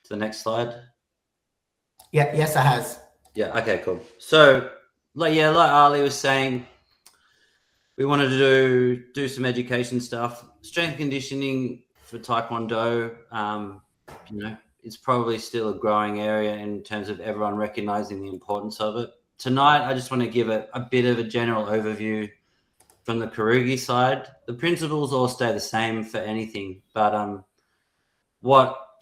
to the next slide. Yeah, yes, it has. Yeah, okay, cool. So, like Ali was saying, we wanted to do some education stuff. Strength conditioning for Taekwondo, it's probably still a growing area in terms of everyone recognizing the importance of it. Tonight, I just want to give a bit of a general overview from the Karugi side. The principles all stay the same for anything, but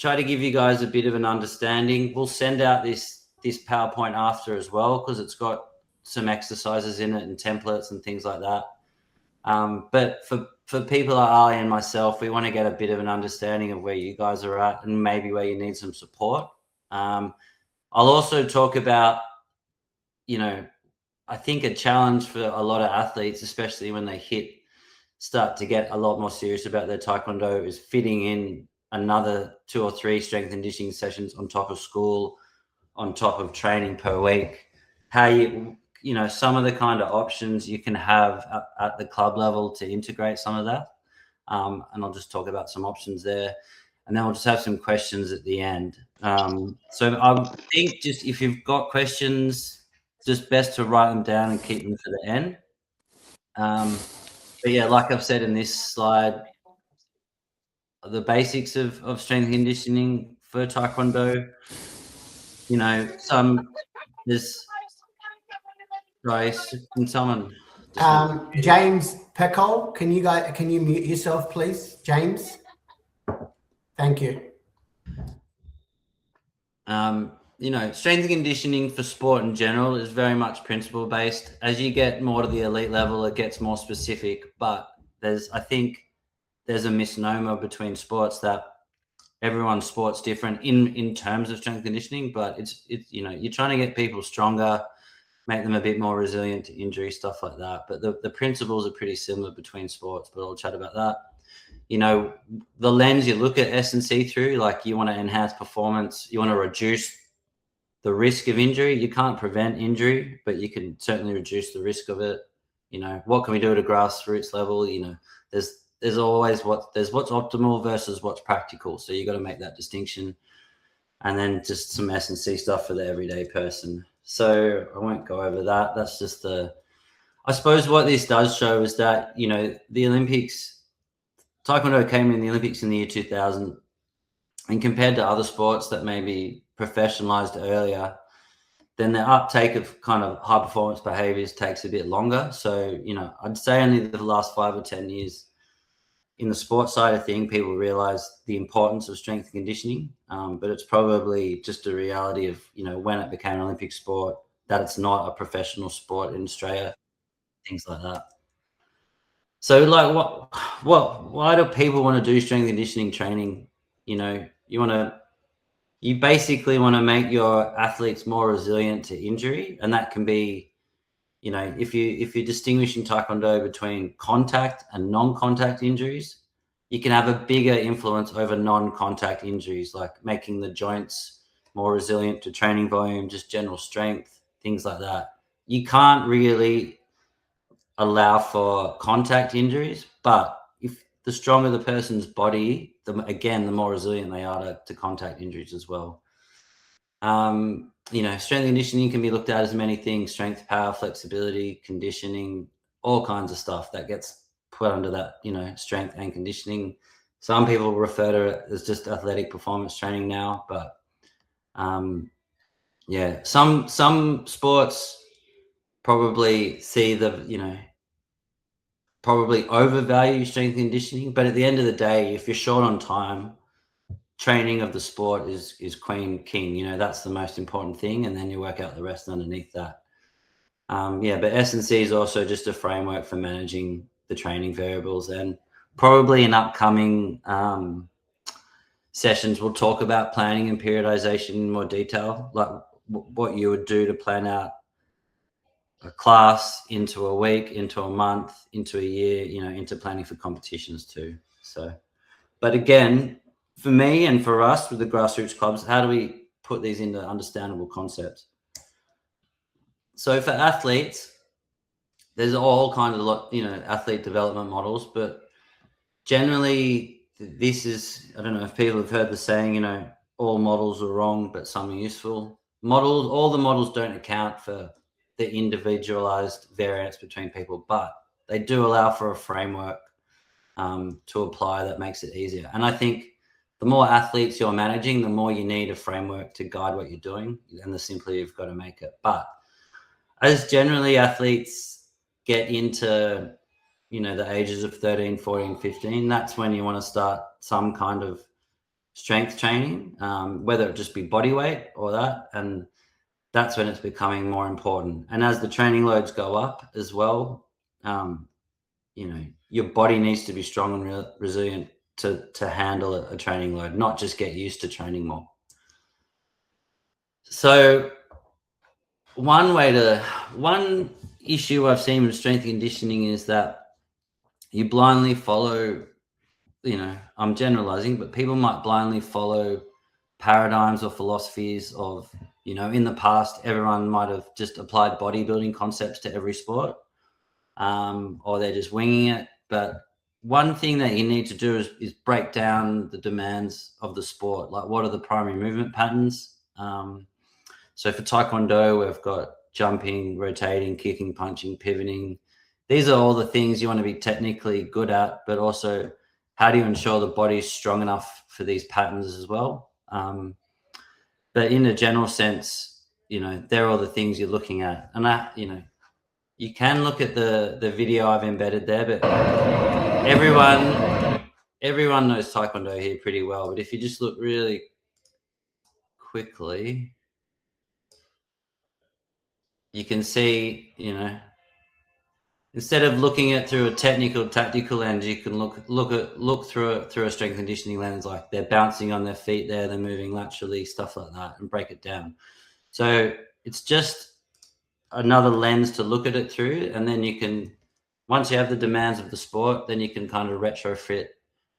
try to give you guys a bit of an understanding. We'll send out this PowerPoint after as well, because it's got some exercises in it and templates and things like that. But for people like Ali and myself, we want to get a bit of an understanding of where you guys are at and maybe where you need some support. I'll also talk about, I think a challenge for a lot of athletes, especially when they start to get a lot more serious about their Taekwondo, is fitting in another 2 or 3 strength and conditioning sessions on top of school, on top of training per week. How some of the kind of options you can have at the club level to integrate some of that. And I'll just talk about some options there. And then we'll just have some questions at the end. So I think just if you've got questions, just best to write them down and keep them for the end. But yeah, like I've said in this slide, the basics of strength conditioning for Taekwondo, can someone James Peckol, can you mute yourself, please, James? Thank you. Strength and conditioning for sport in general is very much principle based. As you get more to the elite level, it gets more specific, but I think there's a misnomer between sports that everyone's sport's different in terms of strength conditioning, but it's you're trying to get people stronger, make them a bit more resilient to injury, stuff like that. But the principles are pretty similar between sports, but I'll chat about that. The lens you look at S&C through, like you want to enhance performance, you want to reduce the risk of injury. You can't prevent injury, but you can certainly reduce the risk of it. What can we do at a grassroots level? There's always what's optimal versus what's practical. So you got to make that distinction. And then just some S&C stuff for the everyday person. So I won't go over that. That's just I suppose what this does show is that, the Olympics, Taekwondo came in the Olympics in the year 2000, and compared to other sports that may be professionalized earlier, then the uptake of kind of high performance behaviors takes a bit longer. So, I'd say only the last 5 or 10 years in the sports side of things, people realize the importance of strength and conditioning. But it's probably just a reality of, when it became an Olympic sport, that it's not a professional sport in Australia, things like that. So like why do people want to do strength and conditioning training? You basically want to make your athletes more resilient to injury. And that can be, if you're distinguishing Taekwondo between contact and non-contact injuries, you can have a bigger influence over non-contact injuries, like making the joints more resilient to training volume, just general strength, things like that. You can't really allow for contact injuries, but if the stronger the person's body, the more resilient they are to contact injuries as well. Strength and conditioning can be looked at as many things: strength, power, flexibility, conditioning, all kinds of stuff that gets put under that, strength and conditioning. Some people refer to it as just athletic performance training now, but some sports probably see probably overvalue strength and conditioning, but at the end of the day, if you're short on time, training of the sport is king. That's the most important thing, and then you work out the rest underneath that. But S&C is also just a framework for managing the training variables, and probably in upcoming sessions we'll talk about planning and periodization in more detail, like what you would do to plan out a class into a week, into a month, into a year, into planning for competitions too. So, but again, for me and for us with the grassroots clubs, how do we put these into understandable concepts? So for athletes, there's all kinds of athlete development models, but generally this is, I don't know if people have heard the saying, all models are wrong, but some are useful. All the models don't account for the individualized variance between people, but they do allow for a framework to apply that makes it easier. And I think the more athletes you're managing, the more you need a framework to guide what you're doing, and the simpler you've got to make it. But as generally athletes get into, the ages of 13, 14, 15, that's when you want to start some kind of strength training, whether it just be body weight or that. And that's when it's becoming more important. And as the training loads go up as well, your body needs to be strong and resilient to handle a training load, not just get used to training more. So one issue I've seen with strength and conditioning is that you blindly follow, I'm generalizing, but people might blindly follow paradigms or philosophies of, in the past, everyone might have just applied bodybuilding concepts to every sport, or they're just winging it. But one thing that you need to do is break down the demands of the sport. Like, what are the primary movement patterns? So for Taekwondo, we've got jumping, rotating, kicking, punching, pivoting. These are all the things you want to be technically good at, but also how do you ensure the body's strong enough for these patterns as well? But in a general sense, they're all the things you're looking at. And that, you can look at the video I've embedded there, but everyone knows Taekwondo here pretty well. But if you just look really quickly, you can see, instead of looking at through a technical, tactical lens, you can look through it through a strength conditioning lens. Like, they're bouncing on their feet there, they're moving laterally, stuff like that, and break it down. So it's just another lens to look at it through. And then you can, once you have the demands of the sport, then you can kind of retrofit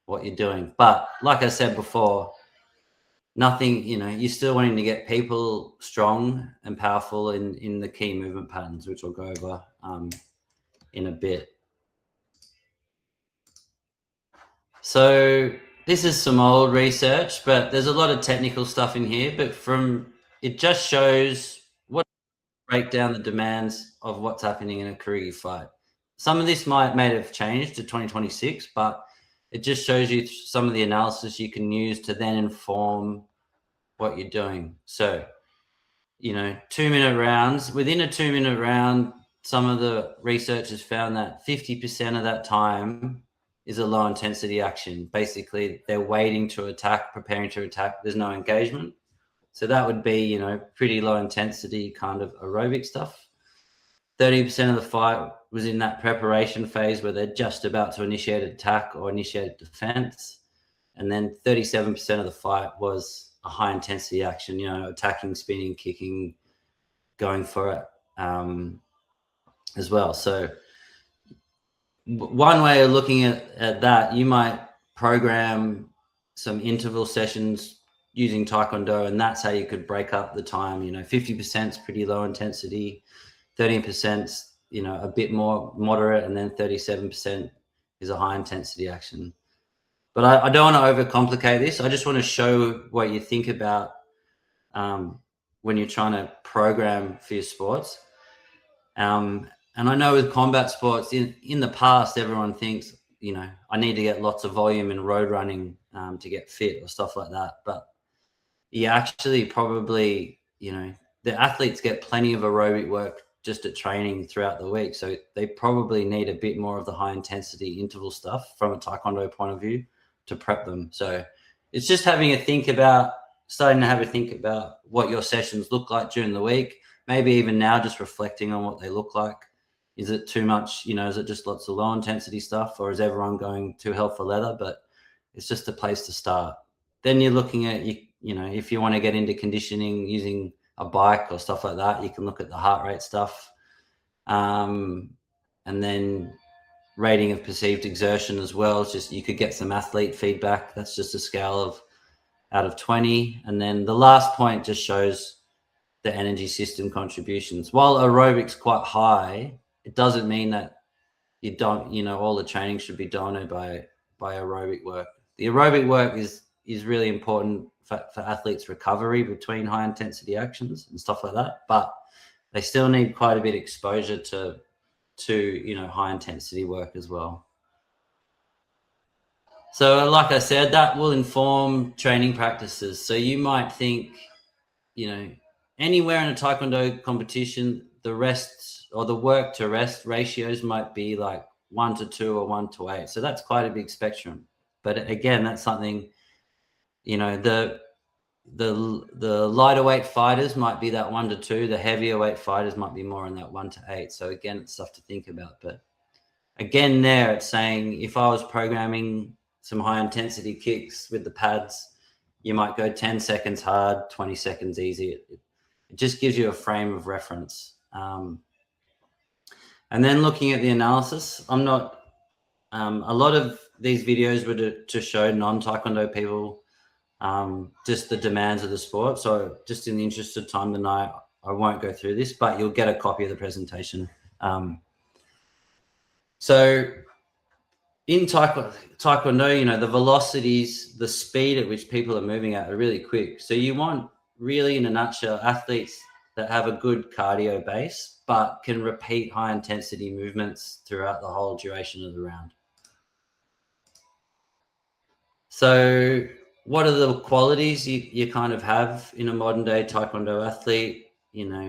what you're doing. But like I said before, you're still wanting to get people strong and powerful in the key movement patterns, which we'll go over in a bit. So this is some old research, but there's a lot of technical stuff in here, but it just shows what break down the demands of what's happening in a Kyrgyz fight. Some of this may have changed to 2026, but it just shows you some of the analysis you can use to then inform what you're doing. So, 2-minute rounds. Within a 2-minute round, some of the researchers found that 50% of that time is a low intensity action. Basically, they're waiting to attack, preparing to attack. There's no engagement. So that would be, pretty low intensity kind of aerobic stuff. 30% of the fight was in that preparation phase where they're just about to initiate attack or initiate defense. And then 37% of the fight was a high intensity action, attacking, spinning, kicking, going for it as well. So one way of looking at that, you might program some interval sessions using Taekwondo, and that's how you could break up the time. 50% is pretty low intensity, 13%, a bit more moderate, and then 37% is a high intensity action. But I don't want to overcomplicate this. I just want to show what you think about when you're trying to program for your sports. And I know with combat sports, in the past, everyone thinks, I need to get lots of volume in road running to get fit or stuff like that. But you actually probably, the athletes get plenty of aerobic work just at training throughout the week. So they probably need a bit more of the high intensity interval stuff from a Taekwondo point of view to prep them. So it's just starting to have a think about what your sessions look like during the week. Maybe even now, just reflecting on what they look like. Is it too much, is it just lots of low intensity stuff, or is everyone going too hell for leather? But it's just a place to start. Then you're looking at, if you want to get into conditioning using a bike or stuff like that, you can look at the heart rate stuff. And then rating of perceived exertion as well. It's just, you could get some athlete feedback. That's just a scale of out of 20. And then the last point just shows the energy system contributions. While aerobic's quite high, it doesn't mean that you don't, all the training should be dominated by aerobic work. The aerobic work is really important for athletes' recovery between high intensity actions and stuff like that, but they still need quite a bit of exposure to high intensity work as well. So like I said, that will inform training practices. So you might think, anywhere in a Taekwondo competition, the rest or the work to rest ratios might be like 1-2 or 1-8. So that's quite a big spectrum. But again, that's something, the lighter weight fighters might be that 1-2. The heavier weight fighters might be more in that 1-8. So again, it's stuff to think about. But again, there it's saying if I was programming some high intensity kicks with the pads, you might go 10 seconds hard, 20 seconds easy. It just gives you a frame of reference. And then looking at the analysis, I'm not, a lot of these videos were to show non-Taekwondo people just the demands of the sport. So just in the interest of time tonight, I won't go through this, but you'll get a copy of the presentation. So in Taekwondo, the velocities, the speed at which people are moving at are really quick. So you want, really in a nutshell, athletes that have a good cardio base, but can repeat high intensity movements throughout the whole duration of the round. So what are the qualities you kind of have in a modern day Taekwondo athlete?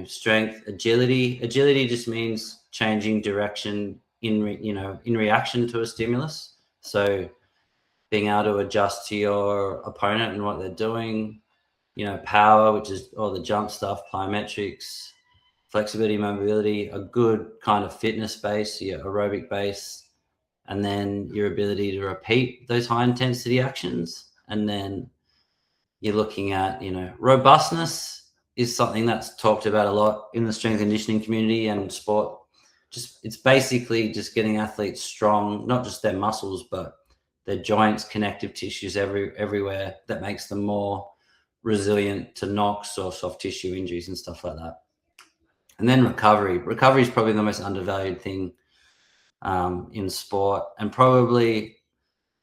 Strength, agility. Agility just means changing direction in reaction to a stimulus. So being able to adjust to your opponent and what they're doing. Power, which is all the jump stuff, plyometrics, flexibility, mobility, a good kind of fitness base, your aerobic base, and then your ability to repeat those high intensity actions. And then you're looking at, robustness is something that's talked about a lot in the strength and conditioning community and sport. It's basically just getting athletes strong, not just their muscles, but their joints, connective tissues everywhere, that makes them more resilient to knocks or soft tissue injuries and stuff like that. And then recovery. Recovery is probably the most undervalued thing in sport, and probably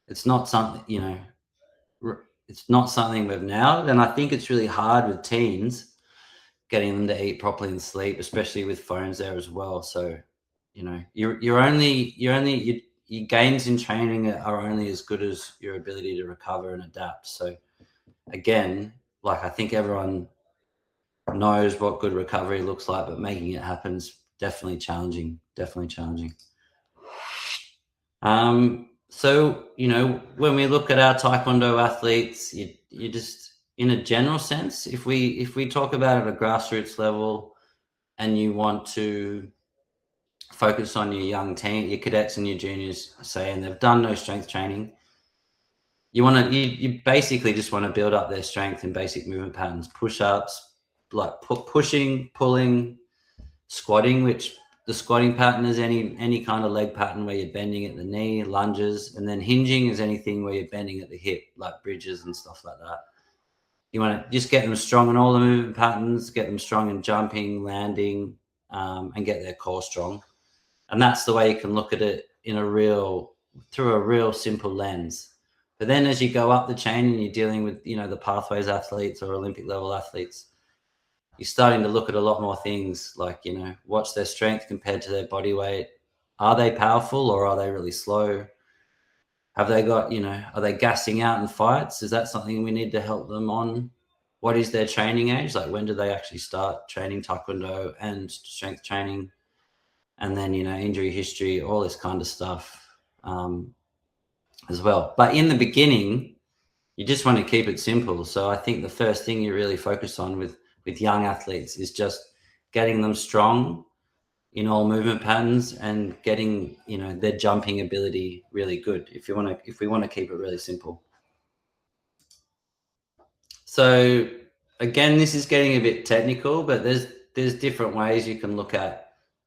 it's not something, it's not something we've nailed. And I think it's really hard with teens getting them to eat properly and sleep, especially with phones there as well. So, your gains in training are only as good as your ability to recover and adapt. So again, I think everyone knows what good recovery looks like, but making it happen is definitely challenging. So, when we look at our Taekwondo athletes, you just, in a general sense, if we talk about it at a grassroots level and you want to focus on your young team, your cadets and your juniors, say, and they've done no strength training, you basically just want to build up their strength in basic movement patterns, push-ups, like pushing, pulling, squatting, which the squatting pattern is any kind of leg pattern where you're bending at the knee, lunges, and then hinging is anything where you're bending at the hip, like bridges and stuff like that. You want to just get them strong in all the movement patterns, get them strong in jumping, landing, and get their core strong. And that's the way you can look at it through a real simple lens. But then as you go up the chain and you're dealing with, the pathways athletes or Olympic level athletes, you're starting to look at a lot more things like, what's their strength compared to their body weight? Are they powerful or are they really slow? Have they got, are they gassing out in fights? Is that something we need to help them on? What is their training age? Like, when do they actually start training Taekwondo and strength training? And then, injury history, all this kind of stuff as well. But in the beginning, you just want to keep it simple. So I think the first thing you really focus on with young athletes is just getting them strong in all movement patterns and getting, their jumping ability really good. If we want to keep it really simple. So again, this is getting a bit technical, but there's different ways you can look at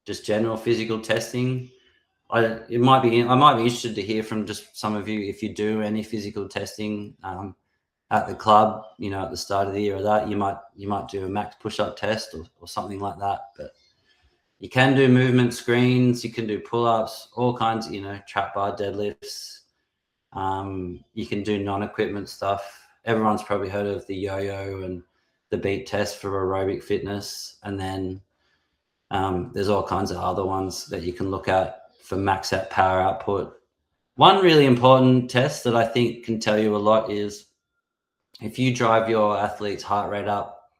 just general physical testing. I might be interested to hear from just some of you if you do any physical testing at the club, at the start of the year or that. You might do a max push-up test or something like that. But you can do movement screens, you can do pull-ups, all kinds of, trap bar deadlifts. You can do non-equipment stuff. everyone's probably heard of the yo-yo and the beat test for aerobic fitness. And then there's all kinds of other ones that you can look at for max out power output. One really important test that I think can tell you a lot is if you drive your athlete's heart rate up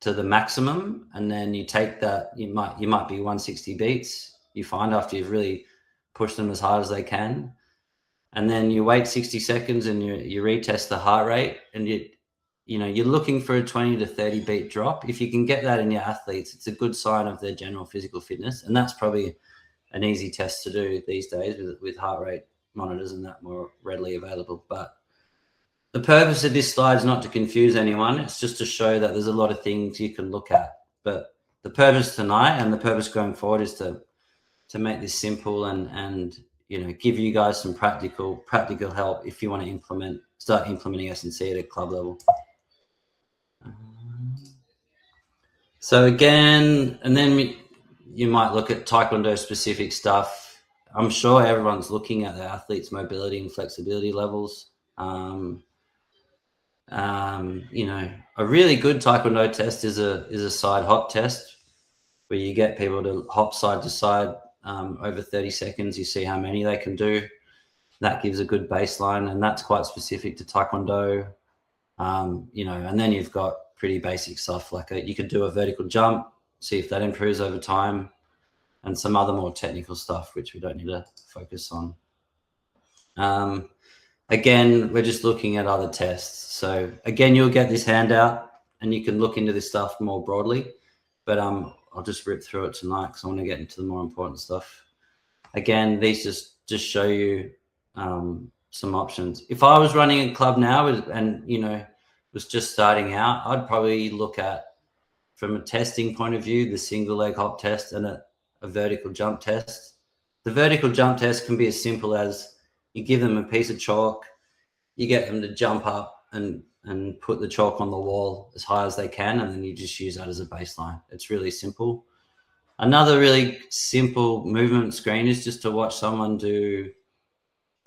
to the maximum, and then you take that, you might be 160 beats, you find, after you've really pushed them as hard as they can, and then you wait 60 seconds and you retest the heart rate, and you're looking for a 20 to 30 beat drop. If you can get that in your athletes, it's a good sign of their general physical fitness. And that's probably an easy test to do these days with heart rate monitors and that more readily available. But the purpose of this slide is not to confuse anyone. It's just to show that there's a lot of things you can look at. But the purpose tonight and the purpose going forward is to make this simple and give you guys some practical help if you want to start implementing S&C at a club level. So again, and then you might look at Taekwondo specific stuff. I'm sure everyone's looking at their athletes' mobility and flexibility levels. A really good Taekwondo test is a side hop test, where you get people to hop side to side over 30 seconds. You see how many they can do. That gives a good baseline, and that's quite specific to Taekwondo. And then you've got pretty basic stuff like you could do a vertical jump, see if that improves over time, and some other more technical stuff, which we don't need to focus on. Again, we're just looking at other tests. So again, you'll get this handout and you can look into this stuff more broadly, but I'll just rip through it tonight because I want to get into the more important stuff. Again, these just show you some options. If I was running a club now and was just starting out, I'd probably look at, from a testing point of view, the single leg hop test and a vertical jump test. The vertical jump test can be as simple as you give them a piece of chalk, you get them to jump up and put the chalk on the wall as high as they can, and then you just use that as a baseline. It's really simple. Another really simple movement screen is just to watch someone do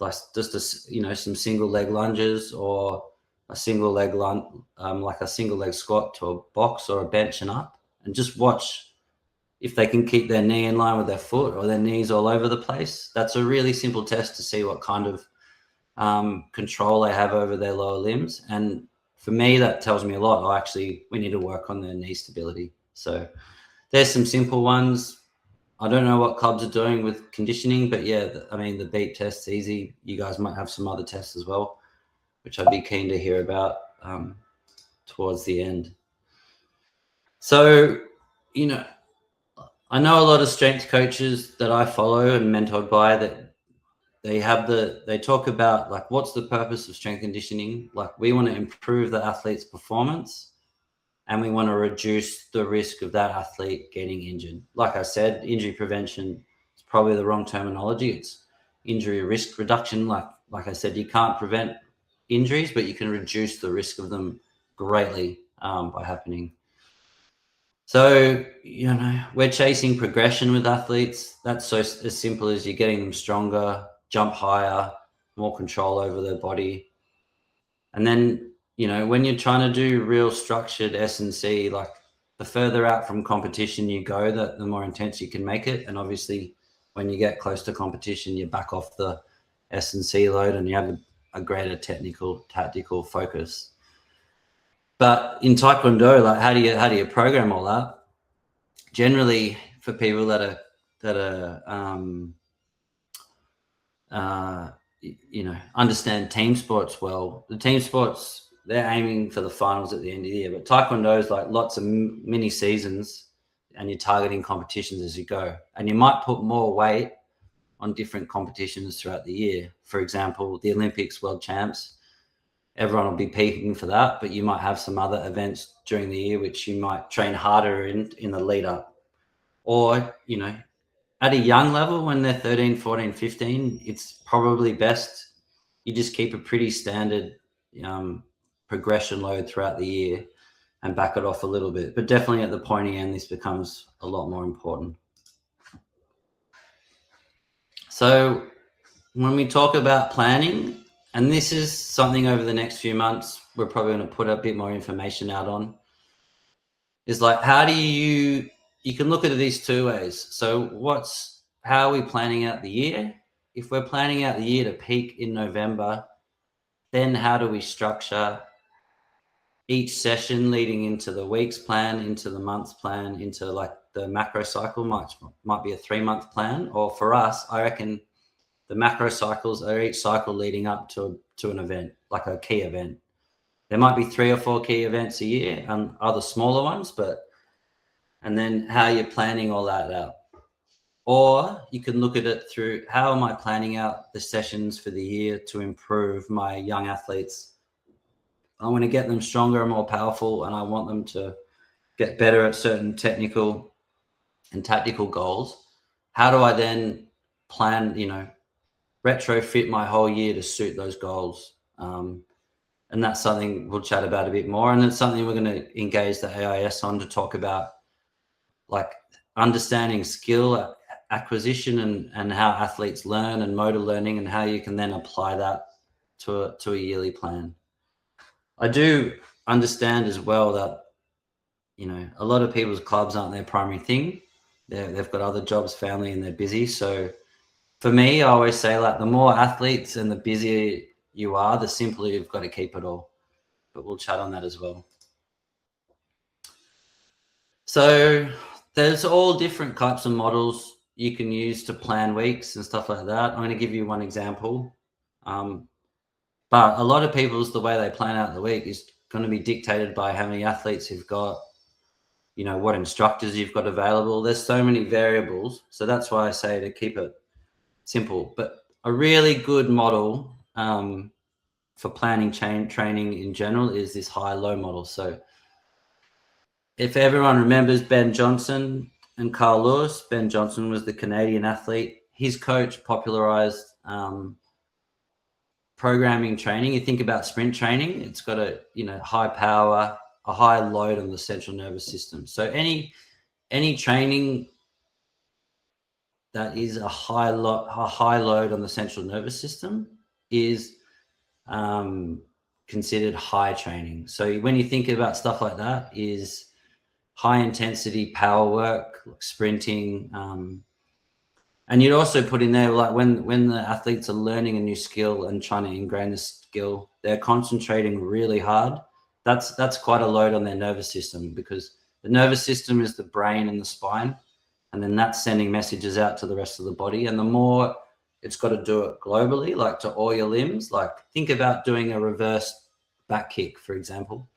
some single leg lunges, or a single leg like a single leg squat to a box or a bench and up, and just watch if they can keep their knee in line with their foot or their knees all over the place. That's a really simple test to see what kind of control they have over their lower limbs. And for me, that tells me a lot. We need to work on their knee stability. So there's some simple ones. I don't know what clubs are doing with conditioning, but yeah, the beat test's easy. You guys might have some other tests as well, which I'd be keen to hear about towards the end. So, I know a lot of strength coaches that I follow and mentored by that they talk about, like, what's the purpose of strength conditioning? Like, we want to improve the athlete's performance and we want to reduce the risk of that athlete getting injured. Like I said, injury prevention is probably the wrong terminology. It's injury risk reduction. Like I said, you can't prevent injuries, but you can reduce the risk of them greatly by happening. So, we're chasing progression with athletes. That's so as simple as you're getting them stronger, jump higher, more control over their body. And then, when you're trying to do real structured S&C, like, the further out from competition you go, the more intense you can make it. And obviously, when you get close to competition, you back off the S&C load and you have a greater tactical focus. But in Taekwondo, like, how do you program all that? Generally, for people that understand team sports well, the team sports, they're aiming for the finals at the end of the year. But Taekwondo is like lots of mini seasons, and you're targeting competitions as you go. And you might put more weight on different competitions throughout the year. For example, the Olympics, World Champs, everyone will be peaking for that, but you might have some other events during the year which you might train harder in the lead up. Or, at a young level, when they're 13, 14, 15, it's probably best you just keep a pretty standard progression load throughout the year and back it off a little bit. But definitely at the pointy end, this becomes a lot more important. So when we talk about planning, and this is something over the next few months we're probably going to put a bit more information out on, is like, how do you can look at it these two ways. So how are we planning out the year? If we're planning out the year to peak in November, then how do we structure each session leading into the week's plan, into the month's plan, into like the macro cycle might be a 3-month plan. Or for us, I reckon the macro cycles are each cycle leading up to an event, like a key event. There might be 3 or 4 key events a year and other smaller ones, and then how you're planning all that out. Or you can look at it through, how am I planning out the sessions for the year to improve my young athletes? I want to get them stronger and more powerful, and I want them to get better at certain technical and tactical goals. How do I then plan, retrofit my whole year to suit those goals? And that's something we'll chat about a bit more. And it's something we're going to engage the AIS on, to talk about, like understanding skill acquisition and how athletes learn, and motor learning, and how you can then apply that to a yearly plan. I do understand as well that, a lot of people's clubs aren't their primary thing. They've got other jobs, family, and they're busy. So for me, I always say, like, the more athletes and the busier you are, the simpler you've got to keep it all. But we'll chat on that as well. So there's all different types of models you can use to plan weeks and stuff like that. I'm going to give you one example. But a lot of people's, the way they plan out the week is going to be dictated by how many athletes you've got, what instructors you've got available. There's so many variables. So that's why I say to keep it simple. But a really good model for planning training in general is this high-low model. So if everyone remembers Ben Johnson and Carl Lewis, Ben Johnson was the Canadian athlete. His coach popularized programming training. You think about sprint training, it's got a high power, a high load on the central nervous system. So any training that is a high load on the central nervous system is considered high training. So when you think about stuff like that, is high intensity power work, like sprinting, and you'd also put in there, like, when the athletes are learning a new skill and trying to ingrain the skill, they're concentrating really hard. That's quite a load on their nervous system, because the nervous system is the brain and the spine, and then that's sending messages out to the rest of the body. And the more it's got to do it globally, like to all your limbs, like think about doing a reverse back kick, for example.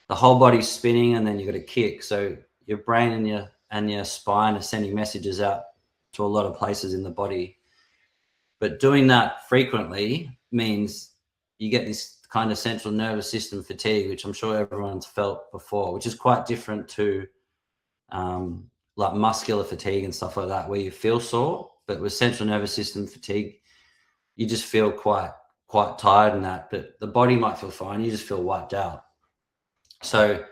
The whole body's spinning, and then you've got to kick. So your brain and your spine are sending messages out to a lot of places in the body. But doing that frequently means you get this kind of central nervous system fatigue, which I'm sure everyone's felt before, which is quite different to like muscular fatigue and stuff like that, where you feel sore. But with central nervous system fatigue, you just feel quite tired and that, but the body might feel fine. You just feel wiped out. So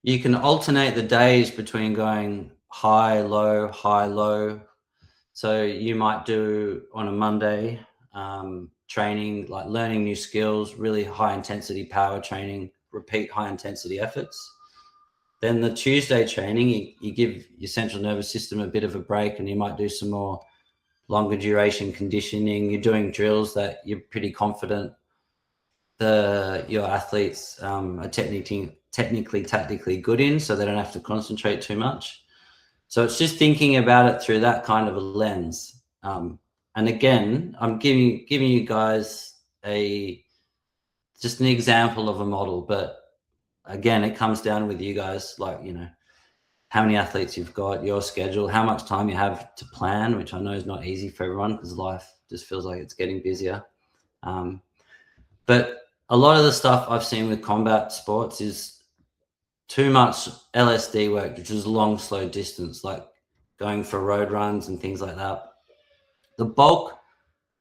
you can alternate the days between going high, low. So you might do on a Monday training, like learning new skills, really high intensity power training, repeat high intensity efforts. Then the Tuesday training, you give your central nervous system a bit of a break, and you might do some more longer duration conditioning. You're doing drills that you're pretty confident your athletes are technically, tactically good in, so they don't have to concentrate too much. So it's just thinking about it through that kind of a lens. And again, I'm giving you guys just an example of a model, but again, it comes down with you guys, like, how many athletes you've got, your schedule, how much time you have to plan, which I know is not easy for everyone because life just feels like it's getting busier. But a lot of the stuff I've seen with combat sports is too much LSD work, which is long, slow distance, like going for road runs and things like that. The bulk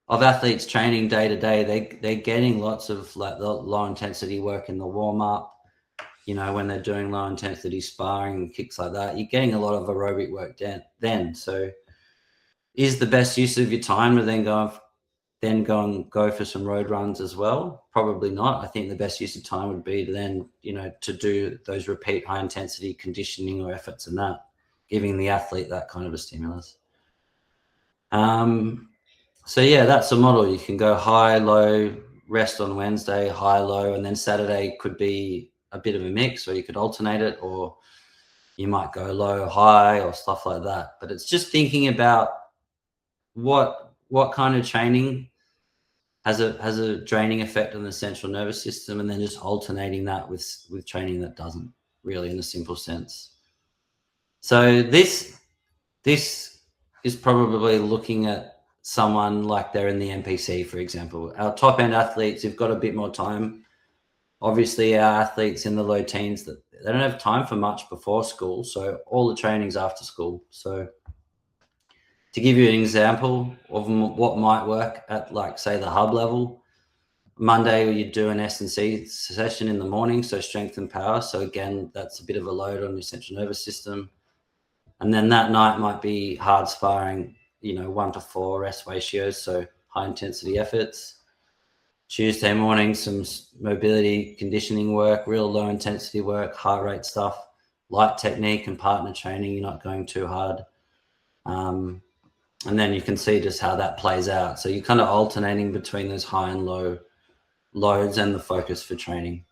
of athletes training day to day, they're getting lots of like the low intensity work in the warm up. When they're doing low intensity sparring and kicks like that, you're getting a lot of aerobic work then. So is the best use of your time to then go then go for some road runs as well? Probably not. I think the best use of time would be to then, to do those repeat high intensity conditioning or efforts and that, giving the athlete that kind of a stimulus. So yeah, that's a model. You can go high, low, rest on Wednesday, high, low, and then Saturday could be a bit of a mix, or you could alternate it, or you might go low, high, or stuff like that. But it's just thinking about what kind of training has a draining effect on the central nervous system, and then just alternating that with training that doesn't, really, in a simple sense. So this is probably looking at someone like they're in the NPC, for example. Our top end athletes have got a bit more time. Obviously, our athletes in the low teens, that they don't have time for much before school, so all the training's after school. So to give you an example of what might work at, like, say, the hub level, Monday you do an S&C session in the morning, so strength and power. So again, that's a bit of a load on your central nervous system. And then that night might be hard sparring, 1-to-4 rest ratios, so high intensity efforts. Tuesday morning, some mobility conditioning work, real low intensity work, heart rate stuff, light technique and partner training. You're not going too hard. And then you can see just how that plays out. So you're kind of alternating between those high and low loads and the focus for training.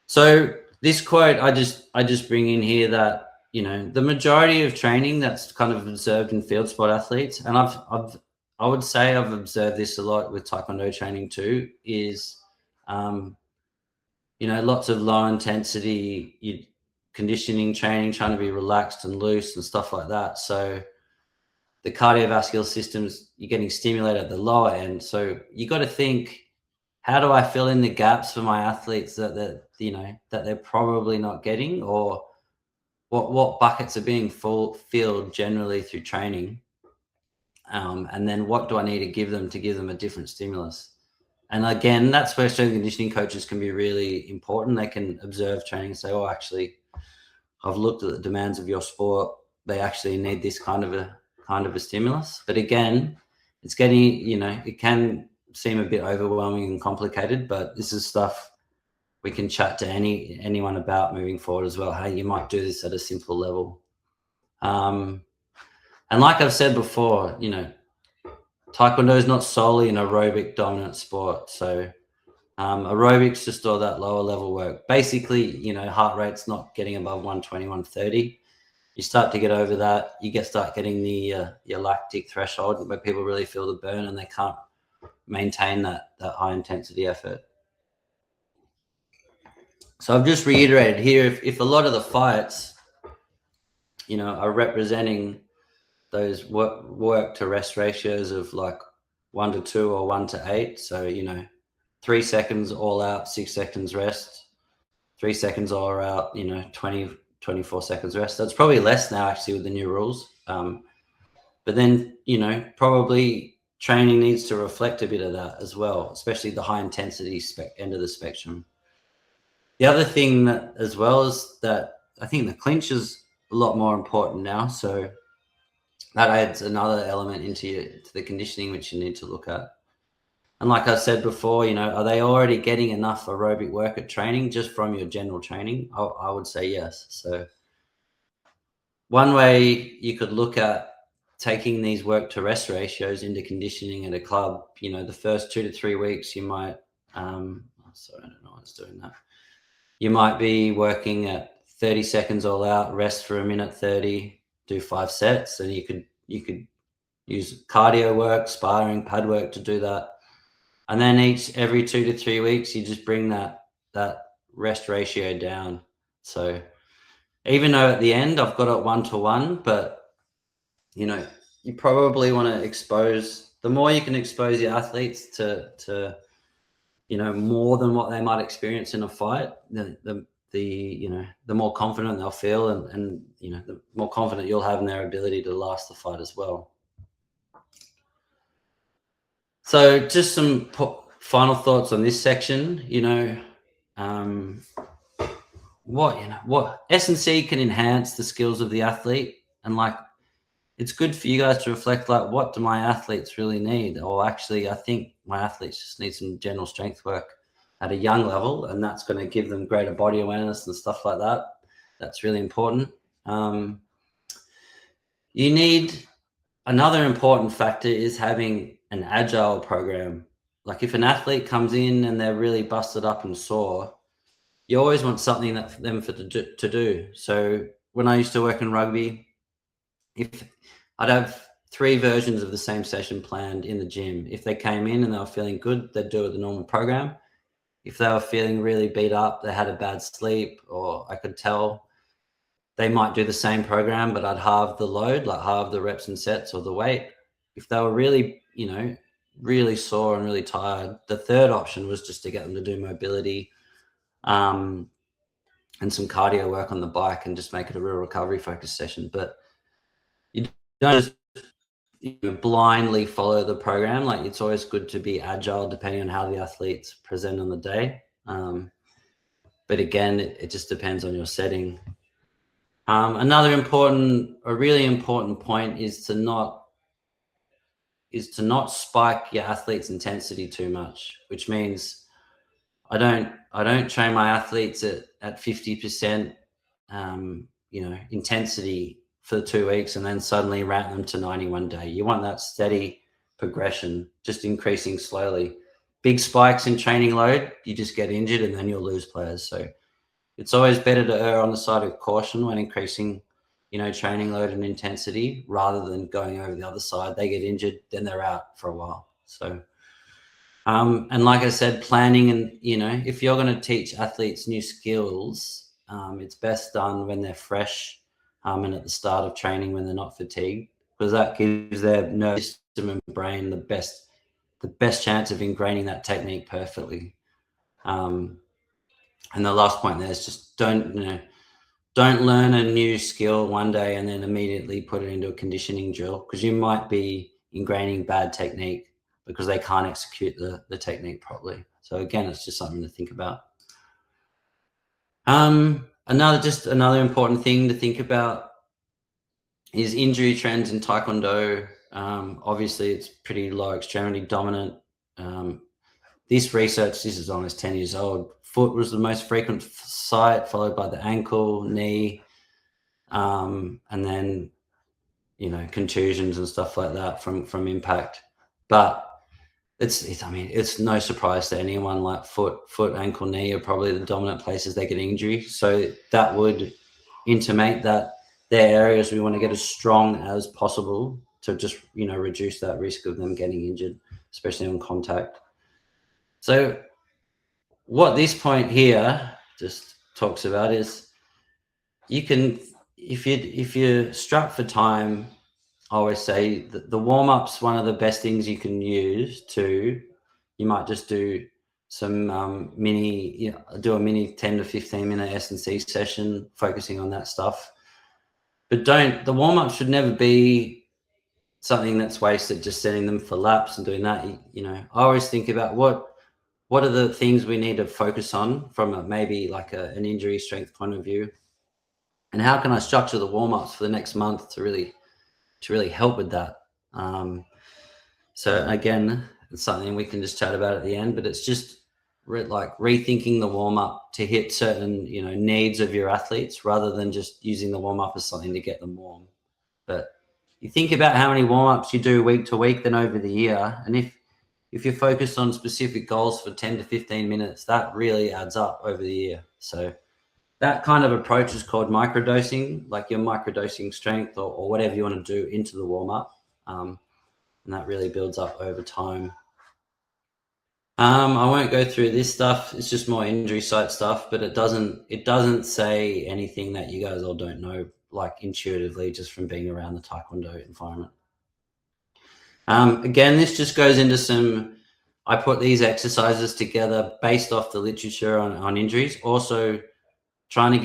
So this quote, I just bring in here that, the majority of training that's kind of observed in field sport athletes, and I would say I've observed this a lot with Taekwondo training too, is, lots of low intensity conditioning training, trying to be relaxed and loose and stuff like that. So the cardiovascular systems, you're getting stimulated at the lower end. So you got to think, how do I fill in the gaps for my athletes that they're probably not getting, or what buckets are being filled generally through training, and then what do I need to give them a different stimulus? And again, that's where strength and conditioning coaches can be really important. They can observe training and say, oh, actually, I've looked at the demands of your sport. They actually need this kind of a stimulus. But again, it's getting, it can seem a bit overwhelming and complicated, but this is stuff we can chat to anyone about moving forward as well. Hey, you might do this at a simple level. And like I've said before, Taekwondo is not solely an aerobic dominant sport. So aerobics, just all that lower level work. Basically, heart rate's not getting above 120, 130. You start to get over that, start getting the your lactic threshold where people really feel the burn and they can't maintain that high intensity effort. So I've just reiterated here, if a lot of the fights, are representing those work to rest ratios of like 1-to-2 or 1-to-8. So, 3 seconds all out, 6 seconds rest, 3 seconds all out, 24 seconds rest. That's probably less now actually with the new rules. But then, probably training needs to reflect a bit of that as well, especially the high intensity end of the spectrum. The other thing that as well is that I think the clinch is a lot more important now. So that adds another element into the conditioning, which you need to look at. And like I said before, are they already getting enough aerobic work at training just from your general training? I would say yes. So one way you could look at taking these work to rest ratios into conditioning at a club, the first 2 to 3 weeks, you might, sorry, I don't know what's doing that. You might be working at 30 seconds all out, rest for 1:30, do 5 sets, and you could use cardio work, sparring, pad work to do that. And then every 2 to 3 weeks, you just bring that rest ratio down. So even though at the end I've got it 1-to-1, but you probably want to expose, the more you can expose your athletes to more than what they might experience in a fight, the more confident they'll feel, and the more confident you'll have in their ability to last the fight as well. So just some final thoughts on this section. What S&C can enhance the skills of the athlete, and like it's good for you guys to reflect, like, what do my athletes really need? Or actually, I think my athletes just need some general strength work at a young level, and that's going to give them greater body awareness and stuff like that. That's really important. You need, another important factor is having an agile program. Like if an athlete comes in and they're really busted up and sore, you always want something that for them to do. So when I used to work in rugby, if I'd have 3 versions of the same session planned in the gym. If they came in and they were feeling good, they'd do it the normal program. If they were feeling really beat up, they had a bad sleep, or I could tell, they might do the same program, but I'd halve the load, like halve the reps and sets or the weight. If they were really, really sore and really tired, the third option was just to get them to do mobility and some cardio work on the bike and just make it a real recovery focused session. But you don't just blindly follow the program. Like it's always good to be agile depending on how the athletes present on the day. But again, it just depends on your setting. Another really important point is to not spike your athlete's intensity too much, which means I don't train my athletes at 50% intensity for 2 weeks and then suddenly ramp them to 90 one day. You want that steady progression, just increasing slowly. Big spikes in training load, you just get injured and then you'll lose players. So it's always better to err on the side of caution when increasing, training load and intensity rather than going over the other side. They get injured, then they're out for a while. So, and like I said, planning and, if you're going to teach athletes new skills, it's best done when they're fresh and at the start of training when they're not fatigued, because that gives their nervous system and brain the best chance of ingraining that technique perfectly. And the last point there is just don't learn a new skill one day and then immediately put it into a conditioning drill, because you might be ingraining bad technique because they can't execute the technique properly. So again, it's just something to think about. Another important thing to think about is injury trends in Taekwondo. Obviously, it's pretty low extremity dominant. This is almost 10 years old. Foot was the most frequent site, followed by the ankle, knee, and then, contusions and stuff like that from impact. But it's no surprise to anyone, like foot, ankle, knee are probably the dominant places they get injury. So that would intimate that they're areas we want to get as strong as possible to just, reduce that risk of them getting injured, especially on contact. So what this point here just talks about is you can, if you're strapped for time, I always say that the warm-up's one of the best things you can use you might just do some do a mini 10 to 15 minute S&C session focusing on that stuff. But the warm-up should never be something that's wasted, just setting them for laps and doing that. I always think about what are the things we need to focus on from maybe like an injury strength point of view, and how can I structure the warm-ups for the next month to really help with that. So again, it's something we can just chat about at the end, but it's just like rethinking the warm-up to hit certain, needs of your athletes rather than just using the warm-up as something to get them warm. But you think about how many warm-ups you do week to week, then over the year. And if you're focused on specific goals for 10 to 15 minutes, that really adds up over the year. So that kind of approach is called microdosing, like you're microdosing strength or whatever you want to do into the warm-up. And that really builds up over time. I won't go through this stuff. It's just more injury site stuff, but it doesn't say anything that you guys all don't know, like intuitively, just from being around the Taekwondo environment. Again, this just goes into I put these exercises together based off the literature on injuries. Also trying to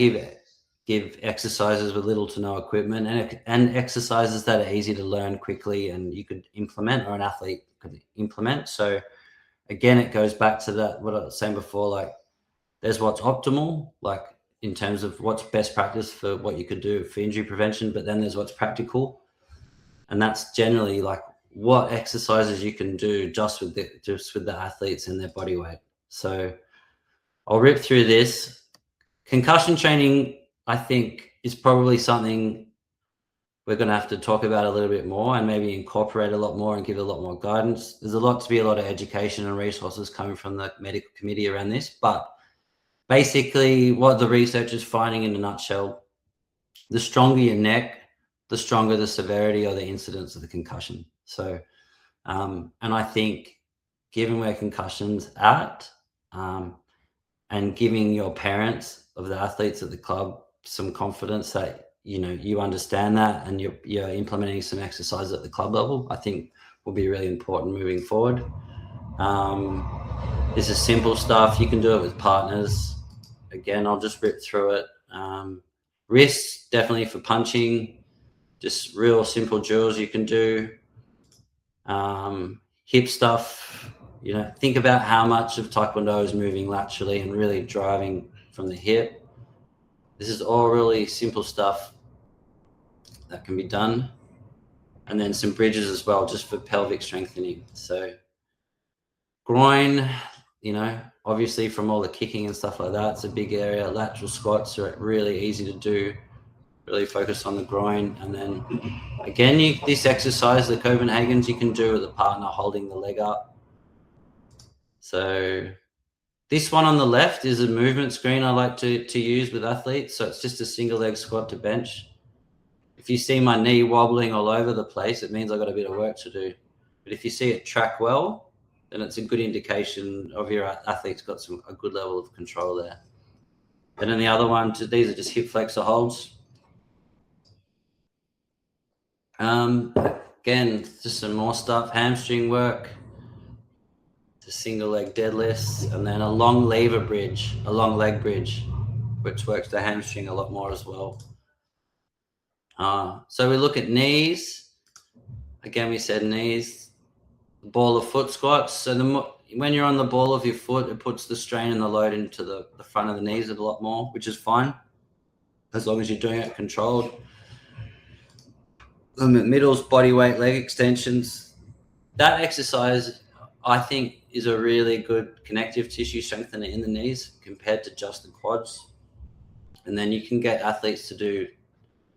give exercises with little to no equipment and exercises that are easy to learn quickly and you could implement, or an athlete could implement. So again, it goes back to that, what I was saying before, like there's what's optimal, like in terms of what's best practice for what you could do for injury prevention, but then there's what's practical. And that's generally like what exercises you can do just with the athletes and their body weight. So I'll rip through this. Concussion training, I think, is probably something we're going to have to talk about a little bit more and maybe incorporate a lot more and give a lot more guidance. There's a lot of education and resources coming from the medical committee around this, but basically what the research is finding in a nutshell, the stronger your neck, the stronger the severity or the incidence of the concussion. So, and I think given where concussion's at, and giving your parents of the athletes at the club some confidence that, you know, you understand that and you're implementing some exercise at the club level, I think will be really important moving forward. This is simple stuff. You can do it with partners. Again, I'll just rip through it. Wrists, definitely for punching, just real simple drills you can do. Hip stuff, you know, think about how much of Taekwondo is moving laterally and really driving from the hip. This is all really simple stuff that can be done. And then some bridges as well, just for pelvic strengthening. So groin, you know, obviously from all the kicking and stuff like that, it's a big area. Lateral squats are really easy to do. Really focus on the groin. And then again, this exercise, the Copenhagen's, you can do with a partner holding the leg up. So this one on the left is a movement screen I like to use with athletes. So it's just a single leg squat to bench. If you see my knee wobbling all over the place, it means I've got a bit of work to do. But if you see it track well, then it's a good indication of your athlete's got a good level of control there. And then the other one, these are just hip flexor holds. Again, just some more stuff, hamstring work, the single leg deadlifts, and then a long lever bridge, a long leg bridge, which works the hamstring a lot more as well. So we look at knees. Again, we said knees, ball of foot squats. So when you're on the ball of your foot, it puts the strain and the load into the front of the knees a lot more, which is fine, as long as you're doing it controlled. Middles, body weight, leg extensions. That exercise, I think, is a really good connective tissue strengthener in the knees compared to just the quads. And then you can get athletes to do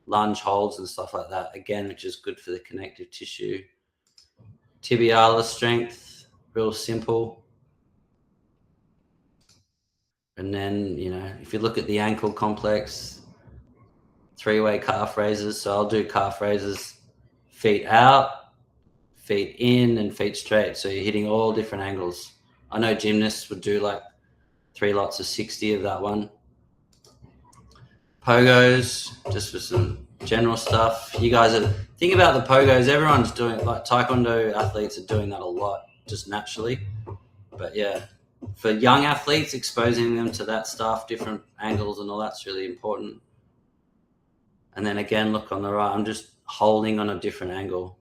lunge holds and stuff like that, again, which is good for the connective tissue. Tibialis strength, real simple. And then, you know, if you look at the ankle complex, 3-way calf raises. So I'll do calf raises, feet out, feet in, and feet straight. So you're hitting all different angles. I know gymnasts would do like 3 lots of 60 of that one. Pogos, just for some general stuff. You guys think about the pogos. Everyone's doing, like Taekwondo athletes are doing that a lot, just naturally. But yeah, for young athletes, exposing them to that stuff, different angles and all that's really important. And then again, look on the right, I'm just holding on a different angle.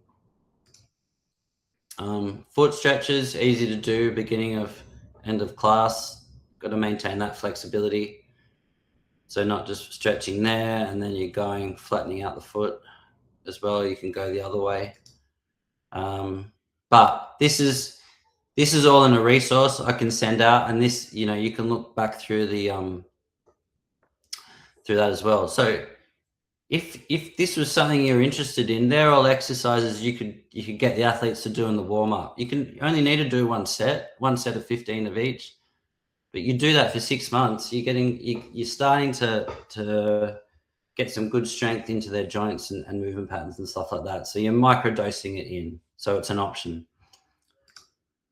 Foot stretches, easy to do, beginning of, end of class. Got to maintain that flexibility. So not just stretching there and then you're going, flattening out the foot as well. You can go the other way. But this is all in a resource I can send out, and this, you know, you can look back through the through that as well. So if this was something you're interested in, they're all exercises you could get the athletes to do in the warm-up. You only need to do one set of 15 of each. But you do that for 6 months, you're starting to get some good strength into their joints and movement patterns and stuff like that. So you're microdosing it in. So it's an option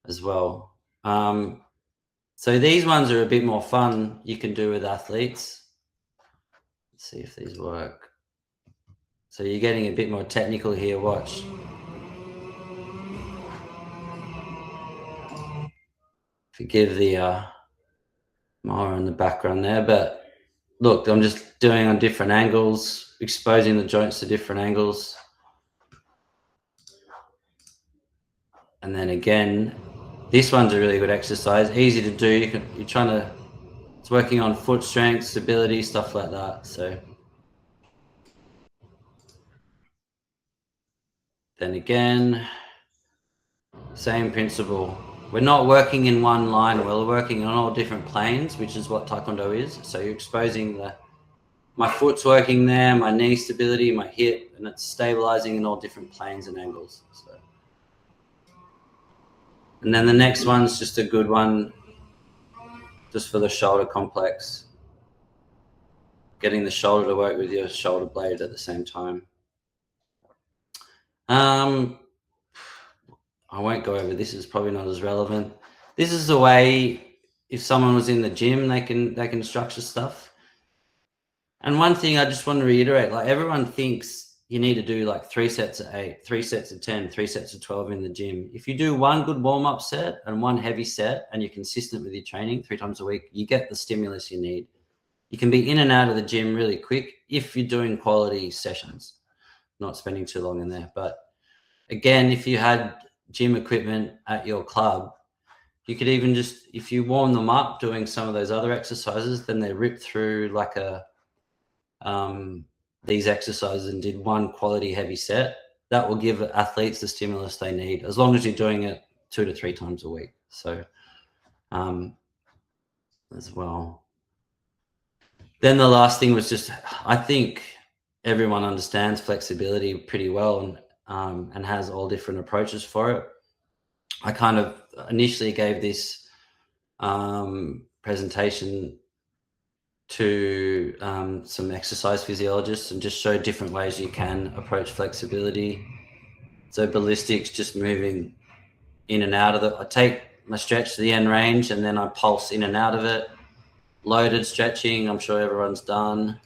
as well. So these ones are a bit more fun you can do with athletes. Let's see if these work. So you're getting a bit more technical here, watch. Forgive the more in the background there, but look, I'm just doing on different angles, exposing the joints to different angles. And then again, this one's a really good exercise, easy to do. It's working on foot strength, stability, stuff like that. So Then again, same principle. We're not working in one line. We're working on all different planes, which is what Taekwondo is. So you're exposing my foot's working there, my knee stability, my hip, and it's stabilizing in all different planes and angles. So. And then the next one's just a good one, just for the shoulder complex. Getting the shoulder to work with your shoulder blade at the same time. I won't go over this. It's probably not as relevant. This is the way, if someone was in the gym, they can structure stuff. And one thing I just want to reiterate, like everyone thinks you need to do like 3 sets of 8, 3 sets of 10, 3 sets of 12 in the gym. If you do one good warm-up set and one heavy set and you're consistent with your training 3 times a week, you get the stimulus you need. You can be in and out of the gym really quick if you're doing quality sessions, not spending too long in there. But again, if you had gym equipment at your club, you could even just, if you warm them up doing some of those other exercises, then they rip through like these exercises and did one quality heavy set. That will give athletes the stimulus they need, as long as you're doing it 2 to 3 times a week. So as well. Then the last thing was just, I think everyone understands flexibility pretty well and has all different approaches for it. I kind of initially gave this presentation to some exercise physiologists and just showed different ways you can approach flexibility. So ballistics, just moving in and out of it. I take my stretch to the end range and then I pulse in and out of it. Loaded stretching, I'm sure everyone's done.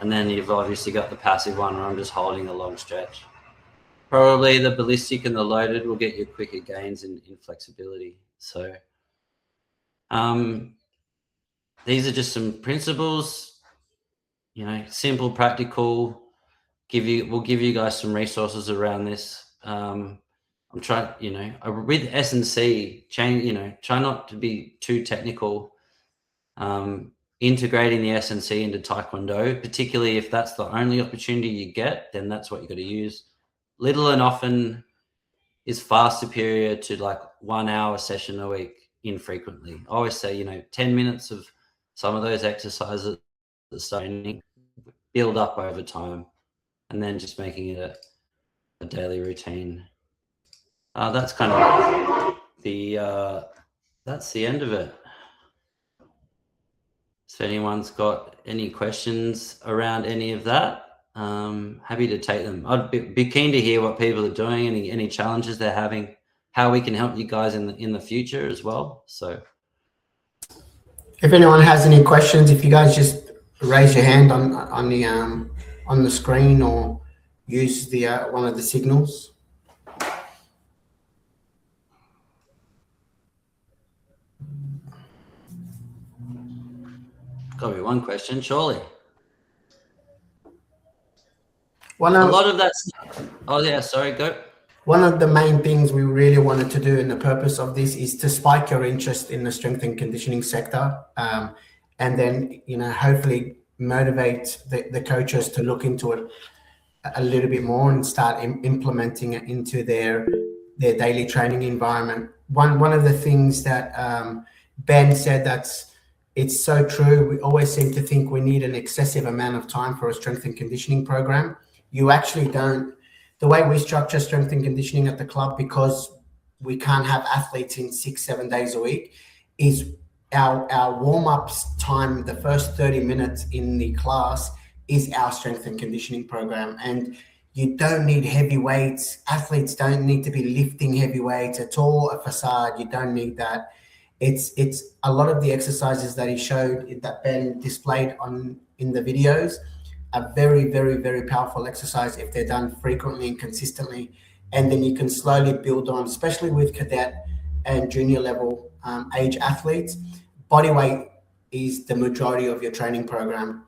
And then you've obviously got the passive one where I'm just holding a long stretch. Probably the ballistic and the loaded will get you quicker gains in flexibility. So these are just some principles, simple, practical. We'll give you guys some resources around this. I'm trying, with S&C, try not to be too technical. Integrating the S&C into Taekwondo, particularly if that's the only opportunity you get, then that's what you got to use. Little and often is far superior to like 1 hour session a week infrequently. I always say, 10 minutes of some of those exercises at the starting, build up over time, and then just making it a daily routine. That's kind of that's the end of it. So if anyone's got any questions around any of that, happy to take them. I'd be keen to hear what people are doing, any challenges they're having, how we can help you guys in the future as well. So if anyone has any questions, if you guys just raise your hand on the screen or use the one of the signals. Got to be one question, surely. A lot of that's. Oh yeah, sorry, go. One of the main things we really wanted to do, and the purpose of this is to spike your interest in the strength and conditioning sector, and then hopefully motivate the coaches to look into it a little bit more and start implementing it into their daily training environment. One of the things that Ben said it's so true. We always seem to think we need an excessive amount of time for a strength and conditioning program. You actually don't. The way we structure strength and conditioning at the club, because we can't have athletes in 6-7 days a week, is our warm-ups time, the first 30 minutes in the class is our strength and conditioning program. And you don't need heavy weights. Athletes don't need to be lifting heavy weights at all. A facade, you don't need that. It's a lot of the exercises that he showed, that Ben displayed in the videos, are very, very, very powerful exercise if they're done frequently and consistently. And then you can slowly build on, especially with cadet and junior level age athletes. Body weight is the majority of your training program.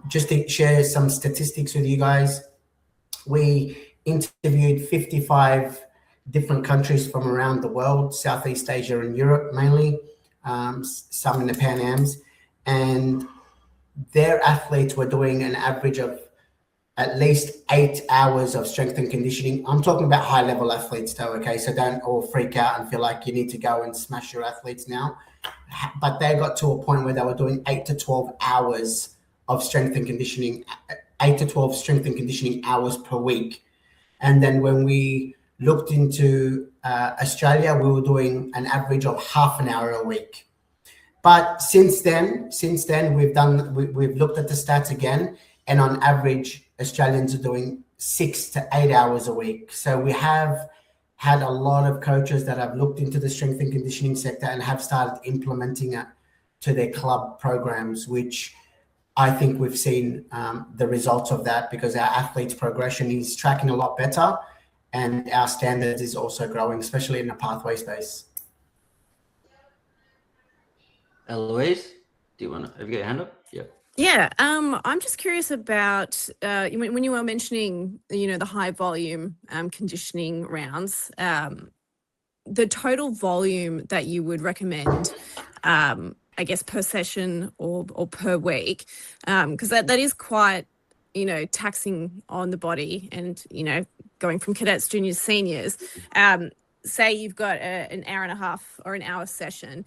Just to share some statistics with you guys, we interviewed 55 different countries from around the world, Southeast Asia and Europe mainly, some in the Pan Ams, and their athletes were doing an average of at least 8 hours of strength and conditioning. I'm talking about high level athletes though, okay? So don't all freak out and feel like you need to go and smash your athletes now. But they got to a point where they were doing 8 to 12 hours of strength and conditioning, 8 to 12 strength and conditioning hours per week. And then when we looked into Australia, we were doing an average of half an hour a week. But since then we've looked at the stats again, and on average, Australians are doing 6 to 8 hours a week. So we have had a lot of coaches that have looked into the strength and conditioning sector and have started implementing it to their club programs, which I think we've seen the results of that, because our athletes' progression is tracking a lot better and our standards is also growing, especially in the pathway space. Eloise, have you got your hand up? Yeah. Yeah, I'm just curious about when you were mentioning, the high volume conditioning rounds, the total volume that you would recommend, I guess, per session or per week, because that is quite, taxing on the body, and, going from cadets, juniors, seniors. Say you've got an hour and a half or an hour session.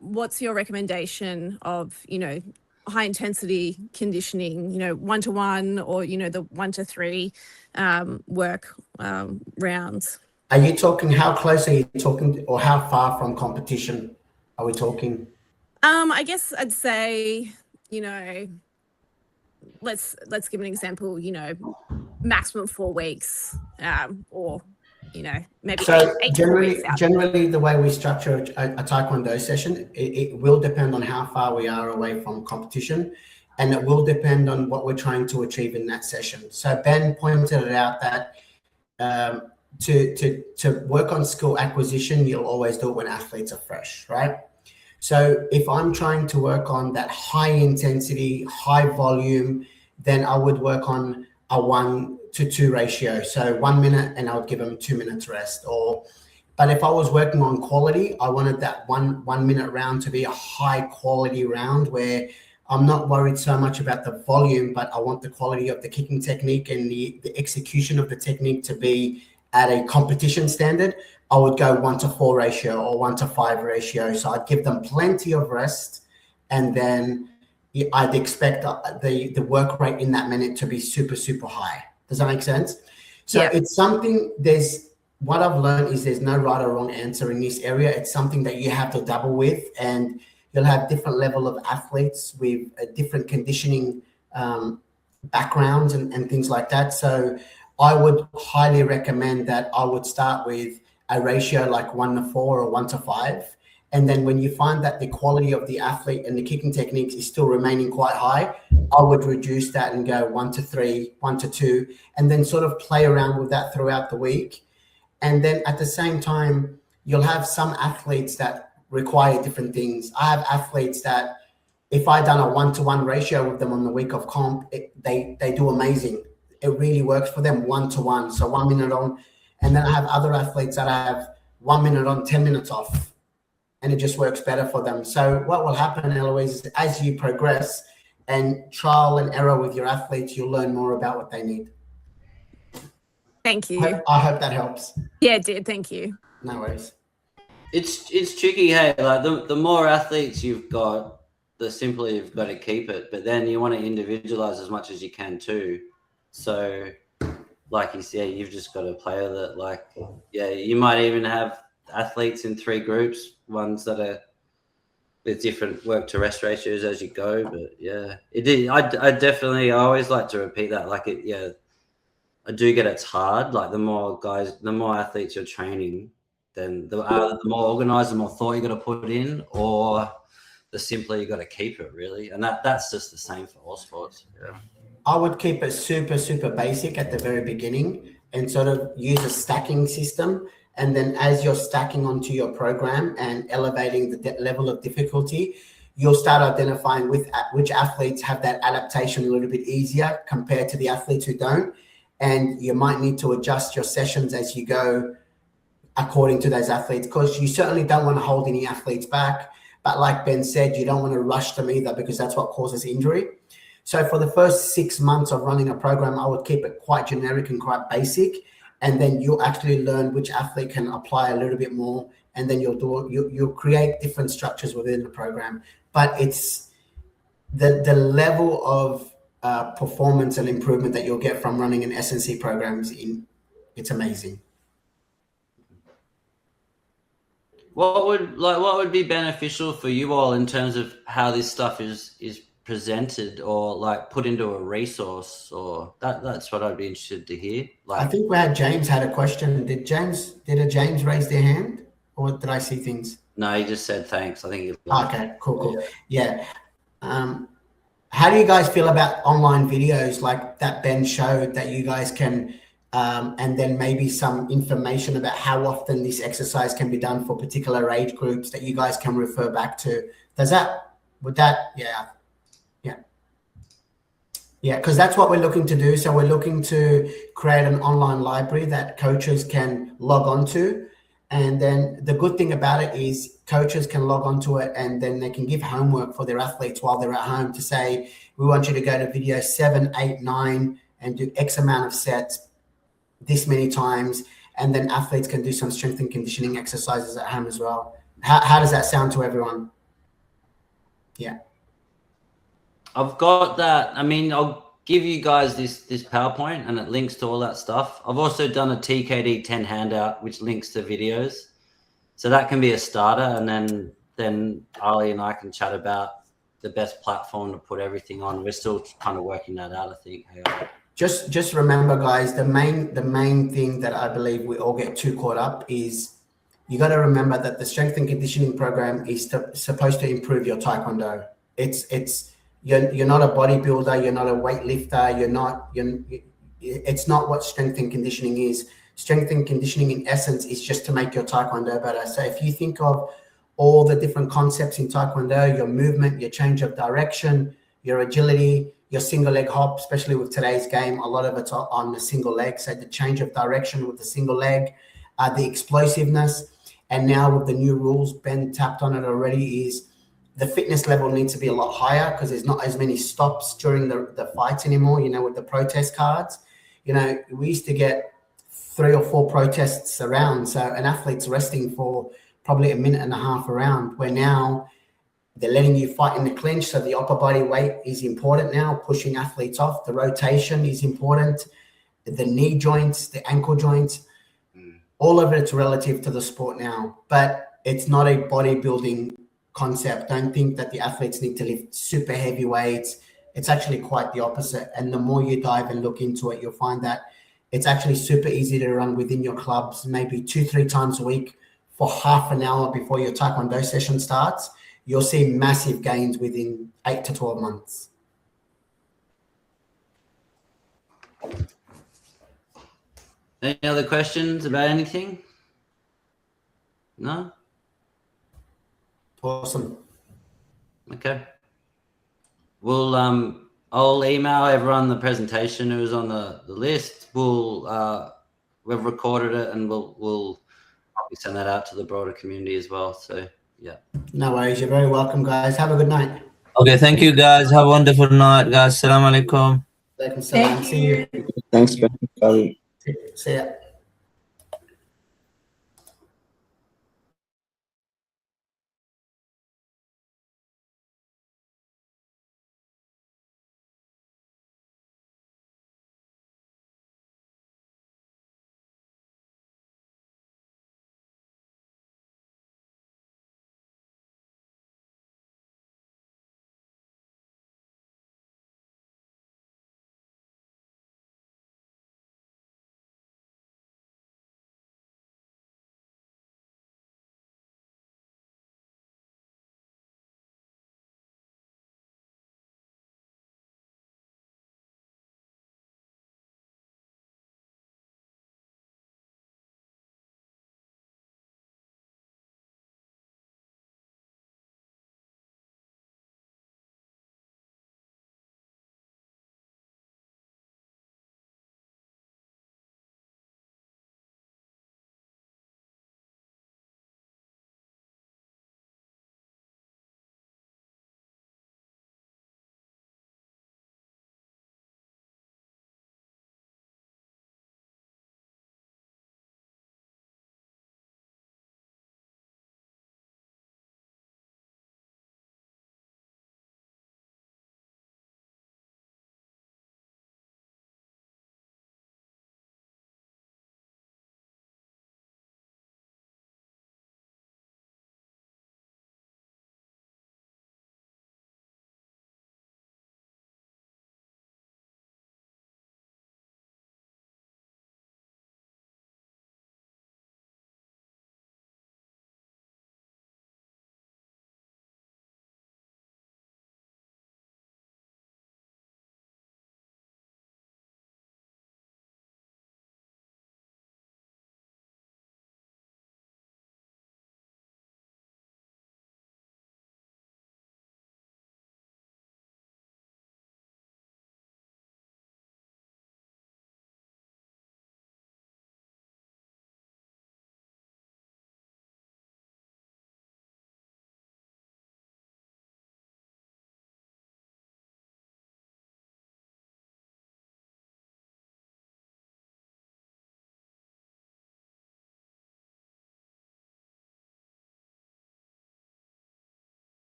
What's your recommendation of, high intensity conditioning, 1-to-1 or, the 1-to-3 work rounds? Are you talking, how close are you talking, or how far from competition are we talking? I guess I'd say, let's give an example, maximum 4 weeks, or, maybe so eight generally the way we structure a Taekwondo session, it will depend on how far we are away from competition, and it will depend on what we're trying to achieve in that session. So Ben pointed it out that to work on skill acquisition, you'll always do it when athletes are fresh, right? So if I'm trying to work on that high intensity, high volume, then I would work on a 1-to-2 ratio. So 1 minute and I would give them 2 minutes rest. But if I was working on quality, I wanted that one minute round to be a high quality round where I'm not worried so much about the volume, but I want the quality of the kicking technique and the execution of the technique to be at a competition standard. I would go 1-to-4 ratio or 1-to-5 ratio. So I'd give them plenty of rest, and then I'd expect the work rate in that minute to be super, super high. Does that make sense? So yeah. It's something, what I've learned is there's no right or wrong answer in this area. It's something that you have to dabble with, and you'll have different level of athletes with a different conditioning backgrounds and things like that. So I would highly recommend that I would start with a ratio like 1-to-4 or 1-to-5. And then when you find that the quality of the athlete and the kicking techniques is still remaining quite high, I would reduce that and go 1-to-3, 1-to-2, and then sort of play around with that throughout the week. And then at the same time, you'll have some athletes that require different things. I have athletes that if I done a 1-to-1 ratio with them on the week of comp, they do amazing. It really works for them 1-to-1. So 1 minute on. And then I have other athletes that I have 1 minute on, 10 minutes off, and it just works better for them. So what will happen, Eloise, is as you progress and trial and error with your athletes, you'll learn more about what they need. Thank you. I hope that helps. Yeah, it did. Thank you. No worries. It's tricky, hey, like the more athletes you've got, the simpler you've got to keep it. But then you want to individualize as much as you can too. So like you said, you've just got to play with it. Like, yeah, you might even have athletes in 3 groups, ones that are with different work to rest ratios as you go. But yeah, it did. I always like to repeat that. Like it, yeah, I do get it's hard. Like the more athletes you're training, then the more organized, the more thought you got to put in, or the simpler you got to keep it, really. And that's just the same for all sports. Yeah. I would keep it super, super basic at the very beginning and sort of use a stacking system. And then as you're stacking onto your program and elevating the level of difficulty, you'll start identifying which athletes have that adaptation a little bit easier compared to the athletes who don't. And you might need to adjust your sessions as you go according to those athletes, because you certainly don't want to hold any athletes back. But like Ben said, you don't want to rush them either, because that's what causes injury. So for the first 6 months of running a program, I would keep it quite generic and quite basic. And then you'll actually learn which athlete can apply a little bit more. And then you'll create different structures within the program. But it's the level of performance and improvement that you'll get from running an S&C programs it's amazing. What would be beneficial for you all in terms of how this stuff is presented or like put into a resource? Or that's what I'd be interested to hear. Like, I think we had James had a question. Did James raise their hand, or did I see things? No, he just said thanks. I think he okay, cool. Yeah. How do you guys feel about online videos like that Ben showed that you guys can, and then maybe some information about how often this exercise can be done for particular age groups that you guys can refer back to? Yeah, because that's what we're looking to do. So we're looking to create an online library that coaches can log on to. And then the good thing about it is coaches can log onto it and then they can give homework for their athletes while they're at home to say, we want you to go to video 7, 8, 9 and do X amount of sets this many times. And then athletes can do some strength and conditioning exercises at home as well. How does that sound to everyone? Yeah. I've got that. I mean, I'll give you guys this PowerPoint and it links to all that stuff. I've also done a TKD 10 handout, which links to videos. So that can be a starter. And then Ali and I can chat about the best platform to put everything on. We're still kind of working that out, I think. Just remember, guys, the main thing that I believe we all get too caught up is you got to remember that the strength and conditioning program is supposed to improve your Taekwondo. You're not a bodybuilder, you're not a weightlifter, it's not what strength and conditioning is. Strength and conditioning in essence is just to make your Taekwondo better. So if you think of all the different concepts in Taekwondo, your movement, your change of direction, your agility, your single leg hop, especially with today's game, a lot of it's on the single leg. So the change of direction with the single leg, the explosiveness, and now with the new rules, Ben tapped on it already, is the fitness level needs to be a lot higher because there's not as many stops during the fights anymore, with the protest cards. We used to get 3 or 4 protests around. So an athlete's resting for probably a minute and a half around, where now they're letting you fight in the clinch. So the upper body weight is important now, pushing athletes off. The rotation is important. The knee joints, the ankle joints, all of it's relative to the sport now, but it's not a bodybuilding concept. Don't think that the athletes need to lift super heavy weights. It's actually quite the opposite. And the more you dive and look into it, you'll find that it's actually super easy to run within your clubs, maybe 2-3 times a week for half an hour before your Taekwondo session starts. You'll see massive gains within 8 to 12 months. Any other questions about anything? No? Awesome. Okay. We'll I'll email everyone the presentation who was on the list. We've recorded it and we'll send that out to the broader community as well. So yeah. No worries. You're very welcome, guys. Have a good night. Okay, thank you guys. Have a wonderful night, guys. Assalamu alaikum. See you. Thanks, Ben. See ya.